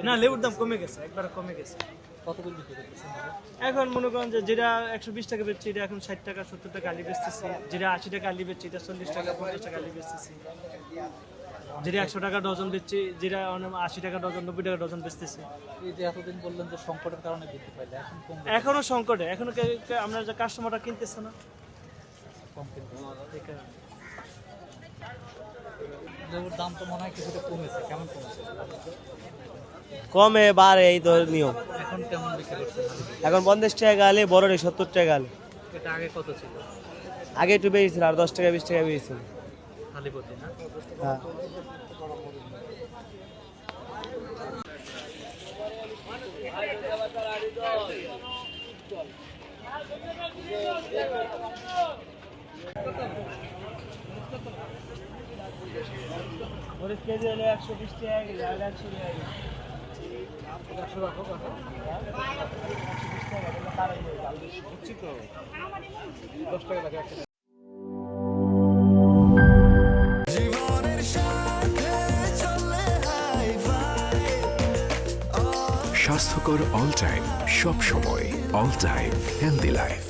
না লেবুর দাম কমে গেছে, একবার কমে গেছে। কত করে বিক্রি করতেছেন? এখন মনে করেন যে যেটা 120 টাকা বেচছে এটা এখন 60 টাকা 70 টাকা আলি বেচতেছি, যেটা 80 টাকা আলি বেচছে এটা 40 টাকা 50 টাকা আলি বেচতেছি, যেটা 100 টাকা ডজন বেচছে, যেটা 80 টাকা ডজন 90 টাকা ডজন বেচতেছি। এই যে এতদিন বললেন যে সংকটের কারণে বৃদ্ধি পাইলে, এখন কম এখনো সংকটে, এখনো আমরা যে কাস্টমাররা কিনতেছে না কম কিনতে এই কারণে। লেবুর দাম তো মনে হয় কিছুটা কমেছে, কেমন কমেছে? কমে বাড়ে এই তো নিয়ম। এখন কেমন বিক্রি করছেন? এখন 50 টাকা আলে, বড় 70 টাকা আলে। এটা আগে কত ছিল? আগে একটু বেড়েছিল, আর 10 টাকা 20 টাকা বেড়েছিল। হালিপতি না? হ্যাঁ। মরিচ কেজি হলে 120 টাকা কেজি, আর 100 টাকা কেজি। 100 রাখো কত? 120 টাকা এটা কারণ বুঝছি তো 10 টাকা লাগে। স্বাস্থ্যকর অল টাইম, সব সময় অল টাইম হেলদি লাইফ।